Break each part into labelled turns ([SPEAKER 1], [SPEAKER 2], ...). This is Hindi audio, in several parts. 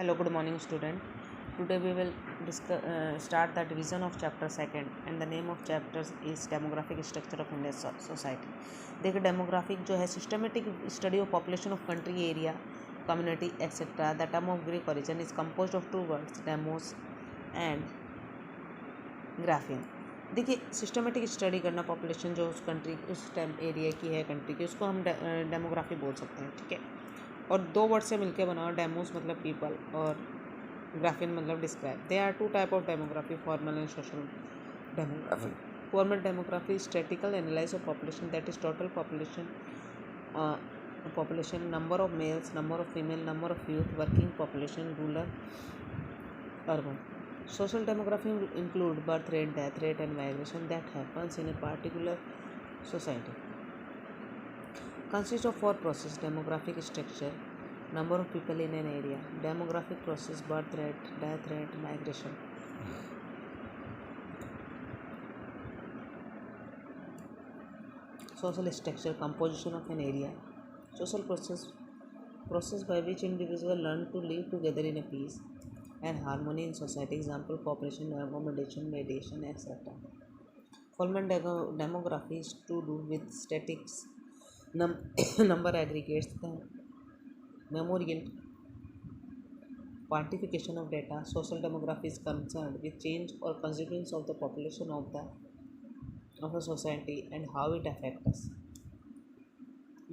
[SPEAKER 1] Hello, good morning, student. Today we will start the division of chapter second, and the name of chapters is demographic structure of Indian society. देखिए demographic जो है systematic study of population of country, area, community, etc. The term of Greek origin is composed of two words, demos and Graafian. देखिए सिस्टमेटिक स्टडी करना पॉपुलेशन जो उस कंट्री उस टाइम एरिया की है कंट्री की उसको हम डेमोग्राफी बोल सकते हैं. ठीक है. और दो वर्ड से मिलकर बना डेमोस मतलब पीपल और ग्राफियन मतलब describe. They are two type of demography, formal and social demography. Formal demography statistical analyse of population, that is total population, number of males, number of female, number of youth, working population, rural, urban. Social demography include birth rate, death rate and migration that happens in a particular society. Consists of four processes: demographic structure, number of people in an area, demographic process, birth rate, death rate, migration. Social structure, composition of an area, social process by which individuals learn to live together in a peace and harmony in society. Example: population, accommodation, mediation, etc. Formal demography is to do with statistics, number aggregates, the memorial quantification of data. Social demography is concerned with change or consequence of the population of a society and how it affects us.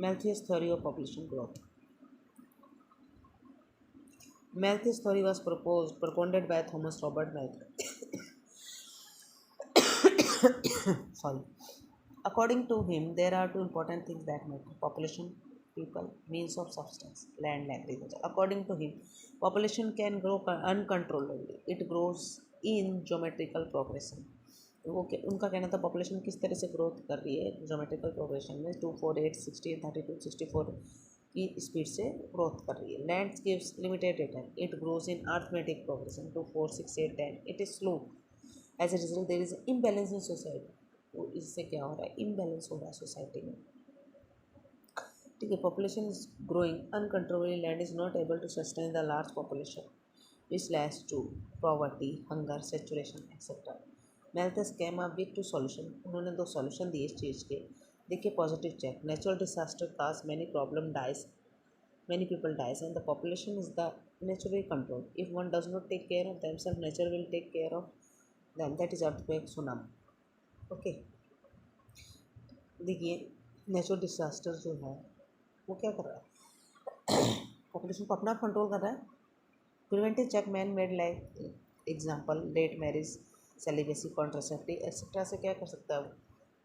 [SPEAKER 1] Malthus theory of population growth. Malthus theory was propounded by Thomas Robert Malthus. Sorry. According to him, there are two important things that matter: population, people, means of substance, land, agriculture. According to him, population can grow uncontrollably. It grows in geometrical progression. उनका कहना था पॉपुलेशन किस तरह से ग्रोथ कर रही है जोमेट्रिकल प्रोग्रेशन में 248 60 32 64 की स्पीड से ग्रोथ कर रही है. Land gives limited data. It grows in arithmetic progression 2 4 6 8 10. It is slow. As a result there is imbalance in society. तो इससे क्या हो रहा है? इम्बैलेंस हो रहा है सोसाइटी में. ठीक है. Population is growing uncontrollably. Land is not able to sustain the large population which leads to poverty, hunger, saturation etcetera. Malthus came up with two solution. उन्होंने दो सॉल्यूशन दिए इस चीज़ के. देखिए positive check. Natural disaster cause many problem dies, many people dies and the population is the naturally controlled. If one does not take care of themselves, nature will take care of them. That is earthquake, tsunami. Okay. देखिए नेचुरल डिसास्टर जो है वो क्या कर रहा है? पॉपुलेशन को अपना कंट्रोल कर रहा है. Preventive check man made like example late marriage, celibacy, contraceptive etcetera से क्या कर सकता है?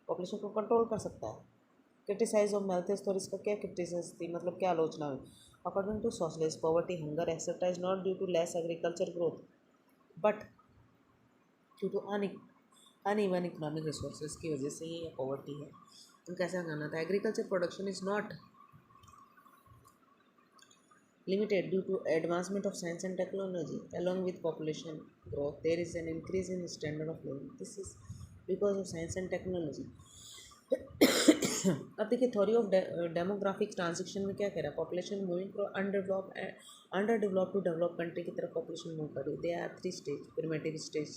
[SPEAKER 1] पॉपुलेशन को कंट्रोल कर सकता है. क्रिटिसाइज ऑफ मैल्थस और इसका क्या क्रिटिसाइज थी, मतलब क्या आलोचना हुई? According to socialist, poverty, hunger etcetera is not due to less agriculture growth but due to uneven economic resources की वजह से ये पॉवर्टी है. तो कैसा कहना था? Agriculture production is not limited due to advancement of science and technology. Along with population growth, there is an increase in standard of living. This is because of science and technology. अब देखिए थ्योरी ऑफ डेमोग्राफिक ट्रांजिशन में क्या कह रहा है? Population moving from under develop to develop country की तरफ पॉपुलेशन मूव कर रही है. They are 3 stage: primitive stage,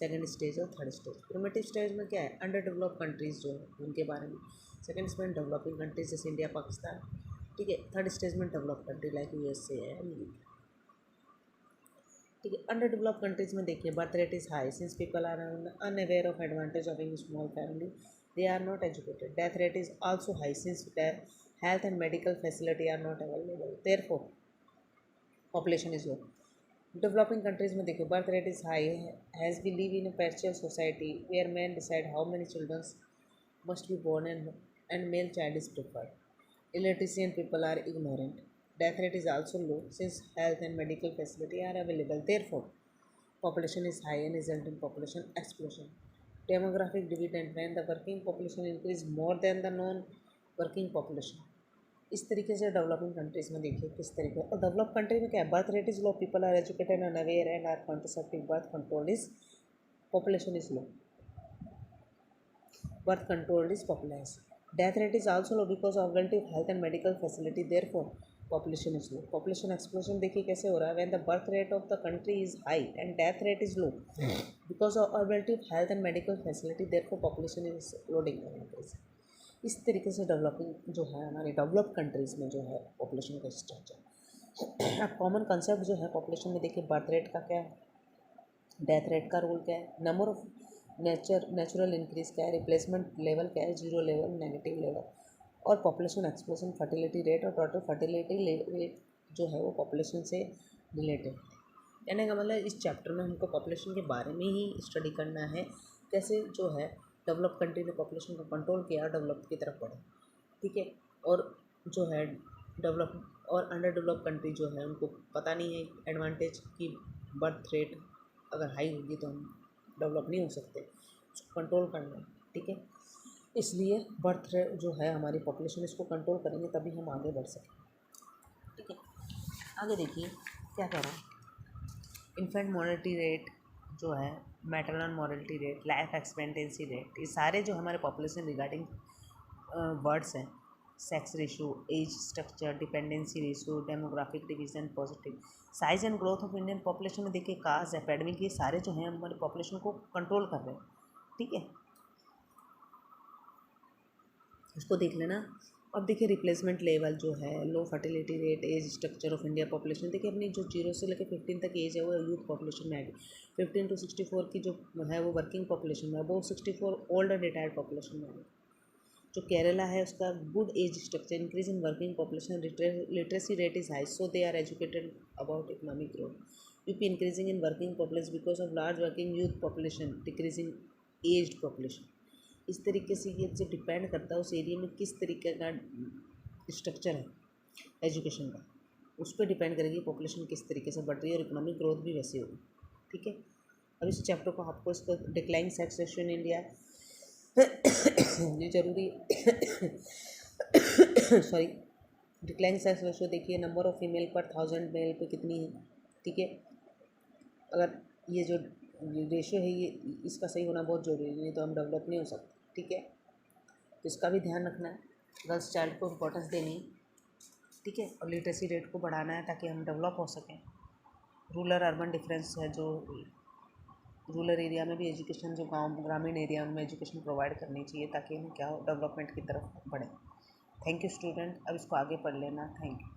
[SPEAKER 1] second stage और थर्ड स्टेज. प्रिमेटिव स्टेज में क्या है? अंडर डेवलप कंट्रीज जो है उनके बारे में. सेकेंड स्टेज में डेवलपिंग कंट्रीज जैसे इंडिया, पाकिस्तान. ठीक है. थर्ड स्टेज में डेवलप कंट्री लाइक यूएसए है. ठीक है. अंडर डेवलप कंट्रीज में देखिए birth rate is high since people are unaware of advantage of in small family. They are not educated. Death rate is also high since health and medical facility are not available. Therefore population is low. Developing countries में देखिए birth rate is high has we live in a patriarchal society where man decide how many childrens must be born and male child is preferred. Illiteracy and people are ignorant. Death rate is also low since health and medical facility are available. Therefore, population is high and result in population explosion. Demographic dividend: when the working population increase more than the non-working population. इस तरीके से डेवलपिंग कंट्रीज में देखिए किस तरीके. और डेवलप कंट्री में क्या है? Birth rate is low, people are educated and aware and are contraceptive. Birth control is population is low. Birth control is population. Death rate is also low because of relative health and medical facility. Therefore, population is low. Population explosion देखिए कैसे हो रहा है, when the birth rate of the country is high and death rate is low because of availability of health and medical facility, therefore population is exploding. इस तरीके से डेवलपिंग जो है हमारी डेवलप्ड कंट्रीज़ में जो है पॉपुलेशन का स्ट्रक्चर। अब कॉमन कंसेप्ट जो है पॉपुलेशन में देखिए, बर्थ रेट का क्या है, डेथ रेट का रोल क्या है, नंबर ऑफ नेचुरल इंक्रीज क्या है, रिप्लेसमेंट लेवल क्या है, जीरो लेवल, नेगेटिव लेवल, और पॉपुलेशन एक्सप्लोजन, फर्टिलिटी रेट और टोटल फर्टिलिटी रेट जो है वो पॉपुलेशन से रिलेटेड। कहने का मतलब इस चैप्टर में हमको पॉपुलेशन के बारे में ही स्टडी करना है, कैसे जो है डेवलप कंट्री ने पॉपुलेशन को कंट्रोल किया और डेवलप की तरफ बढ़े, ठीक है। और जो है डेवलप और अंडर डेवलप कंट्री जो है उनको पता नहीं है एडवांटेज कि बर्थ रेट अगर हाई होगी तो हम डेवलप नहीं हो सकते, उसको कंट्रोल करना है, ठीक है। इसलिए बर्थ रेट जो है हमारी पॉपुलेशन, इसको कंट्रोल करेंगे तभी हम आगे बढ़ सकें, ठीक है। आगे देखिए क्या कह रहा है, इन्फेंट मोर्टेलिटी रेट जो है, maternal mortality rate, life expectancy rate, ये सारे जो हमारे पॉपुलेशन रिगार्डिंग वर्ड्स हैं, sex ratio, age structure, dependency ratio, demographic division, positive size and growth of Indian population में देखिए कास्ट, एपेडमिक, ये सारे जो हैं हमारे पॉपुलेशन को कंट्रोल कर रहे हैं, ठीक है। इसको देख लेना। अब देखिए रिप्लेसमेंट लेवल जो है, low fertility rate, age structure of India population, देखिए अपनी जो 0 से लेकर 15 तक एज है वो यूथ पॉपुलेशन में आएगी, 15 to 64 की जो है वो वर्किंग पॉपुलेशन में है, वो 64 ओल्ड एंड रिटायर्ड पॉपुलेशन में आएगी। जो केरला है उसका good age structure, increase in working population, literacy rate is high so they are educated about economic growth. UP increasing in working population because of large working youth population, decreasing aged population. इस तरीके से ये जो डिपेंड करता है उस एरिया में किस तरीके का स्ट्रक्चर है एजुकेशन का, उस पर डिपेंड करेगी पॉपुलेशन किस तरीके से बढ़ रही है और इकोनॉमिक ग्रोथ भी वैसी होगी, ठीक है। अब इस चैप्टर को आपको इसको declining sex ratio in India ये जरूरी सॉरी, डिक्लाइनिंग सेक्स रेशियो देखिए, नंबर ऑफ फीमेल पर 1000 मेल पे कितनी है, ठीक है। अगर ये जो रेशियो है ये इसका सही होना बहुत ज़रूरी है, नहीं तो हम डेवलप नहीं हो सकते, ठीक है। तो इसका भी ध्यान रखना है, गर्ल्स चाइल्ड को इम्पोर्टेंस देनी, ठीक है, और लिटरेसी रेट को बढ़ाना है ताकि हम डेवलप हो सकें। रूरल अर्बन डिफरेंस है, जो रूरल एरिया में भी एजुकेशन, जो गांव ग्रामीण एरिया में एजुकेशन प्रोवाइड करनी चाहिए ताकि हम क्या डेवलपमेंट की तरफ बढ़ें। थैंक यू स्टूडेंट, अब इसको आगे पढ़ लेना, थैंक यू।